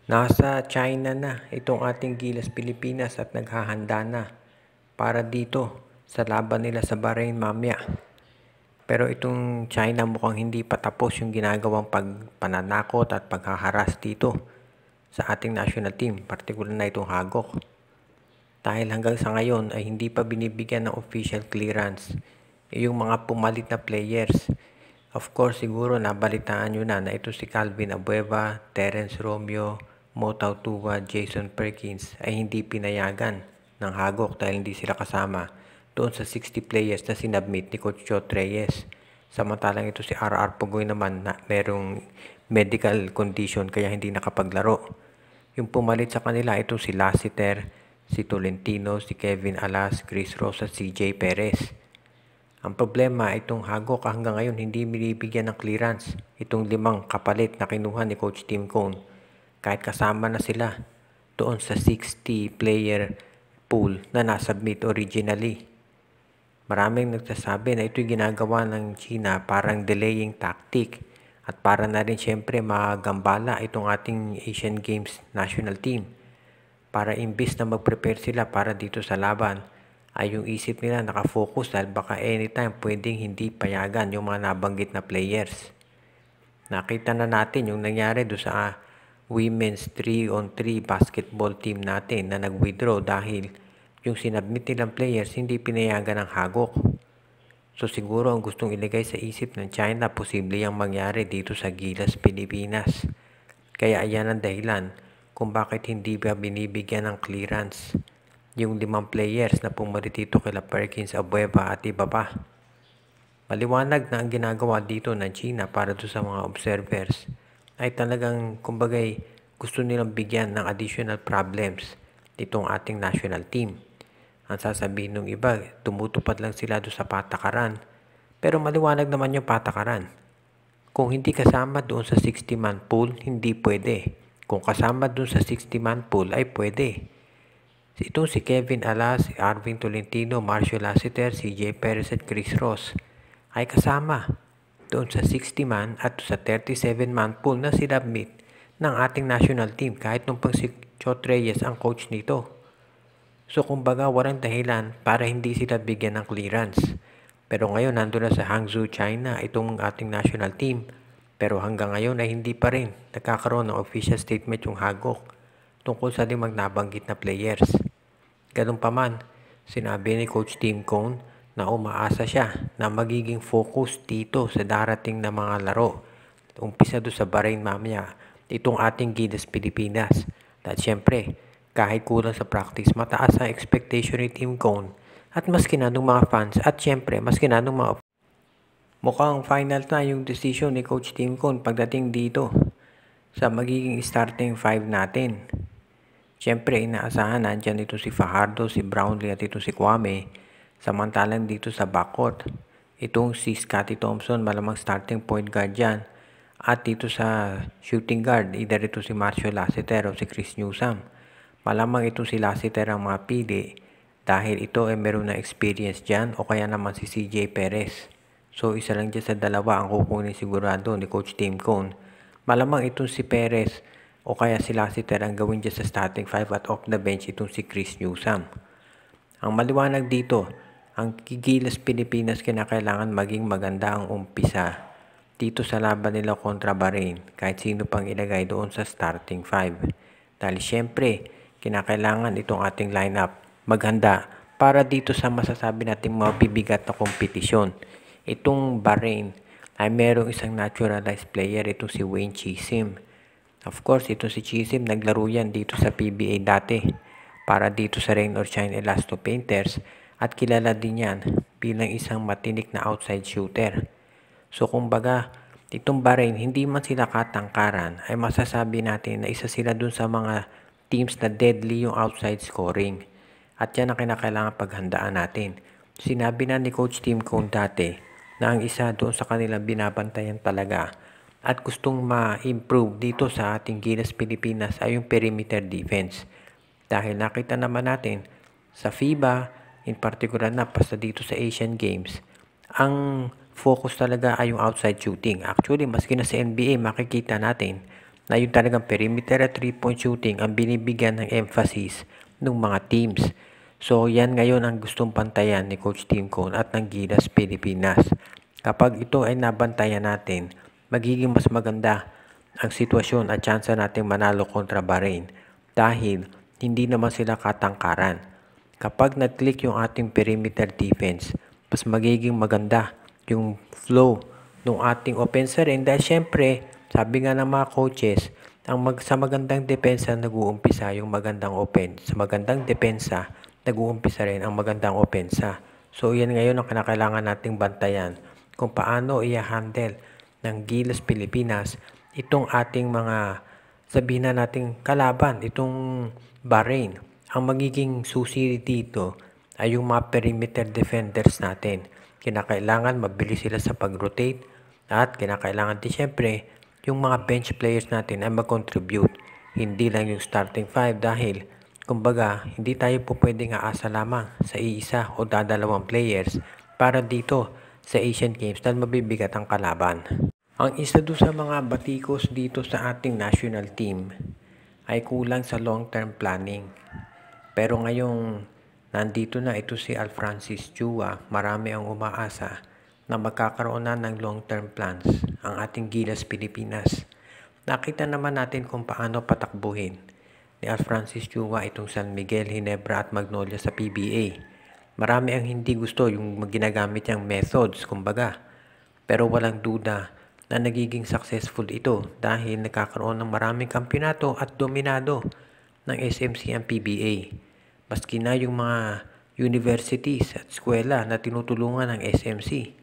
Nasa China na itong ating Gilas Pilipinas at naghahanda na para dito sa laban nila sa Bahrain mamaya. Pero itong China mukhang hindi pa tapos yung ginagawang pagpananakot at paghaharas dito sa ating national team, partikular na itong Hagok. Dahil hanggang sa ngayon ay hindi pa binibigyan ng official clearance yung mga pumalit na players. Of course, siguro nabalitaan nyo na ito si Calvin Abueva, Terence Romeo, Motau Tua, Jason Perkins ay hindi pinayagan ng Hagok dahil hindi sila kasama doon sa 60 players na sinubmit ni Coach Chot Reyes. Samantalang ito si RR Pugoy naman na merong medical condition kaya hindi nakapaglaro. Yung pumalit sa kanila ito si Lassiter, si Tolentino, si Kevin Alas, Chris Rosa, CJ Perez. Ang problema itong Hagok hanggang ngayon hindi binibigyan ng clearance itong 5 kapalit na kinuha ni Coach Tim Cone. Kahit kasama na sila doon sa 60 player pool na nasubmit originally. Maraming nagsasabi na ito'y ginagawa ng China parang delaying tactic at para na rin syempre magambala itong ating Asian Games national team. Para imbis na mag-prepare sila para dito sa laban ay yung isip nila nakafocus dahil baka anytime pwedeng hindi payagan yung mga nabanggit na players. Nakita na natin yung nangyari doon sa women's 3-on-3 basketball team natin na nag-withdraw dahil yung sinubmit nilang players hindi pinayagan ng Hagok. So siguro ang gustong ilagay sa isip ng China posible yung mangyari dito sa Gilas Pilipinas. Kaya ayan ang dahilan kung bakit hindi ba binibigyan ng clearance yung 5 players na pumalit dito kila Perkins, Abueva at iba pa. Maliwanag na ang ginagawa dito ng China para doon sa mga observers ay talagang kumbagay gusto nilang bigyan ng additional problems ditong ating national team. Ang sasabihin ng iba, tumutupad lang sila doon sa patakaran. Pero maliwanag naman yung patakaran. Kung hindi kasama doon sa 60-man pool, hindi pwede. Kung kasama doon sa 60-man pool, ay pwede. Itong si Kevin Alas, si Arvin Tolentino, Marcio Lassiter, CJ Perez at Chris Ross ay kasama doon sa 60-man at sa 37-man pool na sinubmit ng ating national team kahit nung pang si Chot Reyes ang coach nito. So kumbaga walang dahilan para hindi sila bigyan ng clearance. Pero ngayon nandun na sa Hangzhou, China itong ating national team. Pero hanggang ngayon ay hindi pa rin nagkakaroon ng official statement yung Hagok tungkol sa 5 nabanggit na players. Ganun pa man, sinabi ni Coach Tim Cone na umaasa siya na magiging focus dito sa darating na mga laro. Umpisa doon sa Bahrain mamaya, itong ating Gilas Pilipinas. At syempre, kahit kulang sa practice, mataas ang expectation ni Tim Cone at maski na nung mga fans at syempre maski na nung mga mukhang final na yung decision ni Coach Tim Cone pagdating dito sa magiging starting 5 natin. Syempre, inaasahan nandyan dito si Fajardo, si Brownlee at ito si Kwame. Samantalang dito sa backcourt, itong si Scottie Thompson, malamang starting point guard dyan. At dito sa shooting guard, either ito si Marcio Lassiter o si Chris Newsome. Malamang ito si Lassiter ang mapili dahil ito ay meron na experience dyan o kaya naman si CJ Perez. So isa lang dyan sa dalawa ang kukunin sigurado ni Coach Tim Cone. Malamang itong si Perez o kaya si Lassiter ang gawin dyan sa starting 5 at off the bench itong si Chris Newsome. Ang maliwanag dito, ang Gilas Pilipinas kinakailangan maging maganda ang umpisa dito sa laban nila kontra Bahrain kahit sino pang ilagay doon sa starting 5. Dahil syempre, kinakailangan itong ating lineup maghanda para dito sa masasabi nating mabibigat na kompetisyon. Itong Bahrain ay merong isang naturalized player, itong si Wayne Chisim. Of course, itong si Chisim naglaro yan dito sa PBA dati para dito sa Rain or Shine Elasto Painters at kilala din yan bilang isang matinik na outside shooter. So kumbaga, itong Bahrain, hindi man sila katangkaran, ay masasabi natin na isa sila dun sa mga teams na deadly yung outside scoring. At yan ang kinakailangan paghandaan natin. Sinabi na ni Coach Tim Cone dati na ang isa doon sa kanilang binabantayan talaga at gustong ma-improve dito sa ating Gilas Pilipinas ay yung perimeter defense. Dahil nakita naman natin sa FIBA, in particular na basta dito sa Asian Games, ang focus talaga ay yung outside shooting. Actually, maski na sa NBA, makikita natin na yung talagang perimeter at 3-point shooting ang binibigyan ng emphasis ng mga teams. So yan ngayon ang gustong bantayan ni Coach Tim Cone at ng Gilas Pilipinas. Kapag ito ay nabantayan natin, magiging mas maganda ang sitwasyon at tsansa nating manalo kontra Bahrain dahil hindi naman sila katangkaran. Kapag nag-click yung ating perimeter defense, mas magiging maganda yung flow ng ating offense rin dahil syempre, sabi nga ng mga coaches, sa magandang depensa nag-uumpisa yung magandang offense. Sa magandang depensa, nag-uumpisa rin ang magandang opensa. So yan ngayon ang kinakailangan nating bantayan kung paano i-handle ng Gilas Pilipinas itong ating mga sabihin na nating kalaban, itong Bahrain. Ang magiging susi dito ay yung mga perimeter defenders natin. Kinakailangan mabilis sila sa pag-rotate at kinakailangan din syempre yung mga bench players natin ay mag-contribute. Hindi lang yung starting 5 dahil kumbaga hindi tayo po pwedeng aasa lamang sa iisa o dadalawang players para dito sa Asian Games dahil mabibigat ang kalaban. Ang isa doon sa mga batikos dito sa ating national team ay kulang sa long-term planning. Pero ngayong nandito na ito si Alfrancis Chua, marami ang umaasa na magkakaroon na ng long-term plans ang ating Gilas Pilipinas. Nakita naman natin kung paano patakbuhin ni Alfrancis Chua itong San Miguel, Ginebra at Magnolia sa PBA. Marami ang hindi gusto yung ginagamit niyang methods, kumbaga. Pero walang duda na nagiging successful ito dahil nagkakaroon ng maraming kampyonato at dominado ng SMC ang PBA. Maski na yung mga universities at eskwela na tinutulungan ng SMC.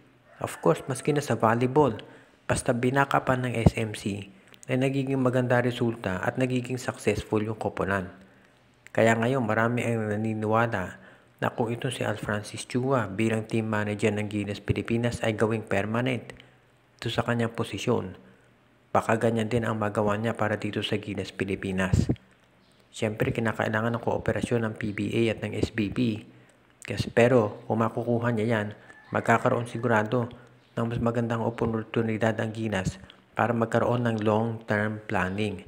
Of course, maski na sa volleyball, basta binakapan ng SMC, ay nagiging maganda resulta at nagiging successful yung koponan. Kaya ngayon marami ang naniniwala na kung ito si Alfrancis Chua bilang team manager ng Gilas Pilipinas ay gawing permanent ito sa kanyang posisyon. Baka ganyan din ang magawa niya para dito sa Gilas Pilipinas. Siyempre kinakailangan ng kooperasyon ng PBA at ng SBP. Pero kung makukuha niya yan, magkakaroon sigurado ng mas magandang oportunidad ang Gilas para magkaroon ng long-term planning.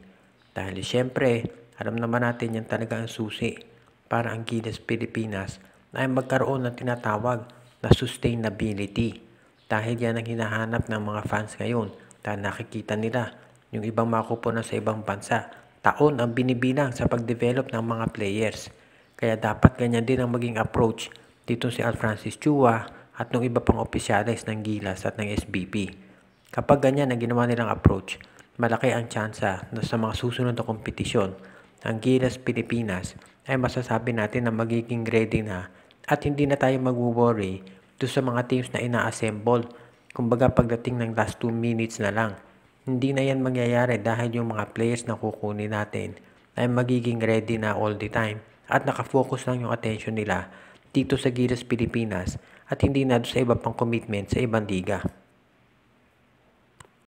Dahil siyempre, alam naman natin yan talaga ang susi para ang Gilas Pilipinas ay magkaroon ng tinatawag na sustainability. Dahil yan ang hinahanap ng mga fans ngayon dahil nakikita nila yung ibang makupunan sa ibang bansa. Taon ang binibilang sa pag-develop ng mga players. Kaya dapat ganyan din ang maging approach dito si Alfrancis Chua at ng iba pang opisyalis ng Gilas at ng SBP. Kapag ganyan ang ginawa nilang approach, malaki ang tsansa na sa mga susunod na kompetisyon, ang Gilas Pilipinas ay masasabi natin na magiging ready na at hindi na tayo mag-worry doon sa mga teams na ina-assemble. Kumbaga pagdating ng last 2 minutes na lang, hindi na yan mangyayari dahil yung mga players na kukunin natin ay magiging ready na all the time at nakafocus lang yung attention nila dito sa Gilas Pilipinas at hindi na doon sa iba pang commitment sa ibang liga.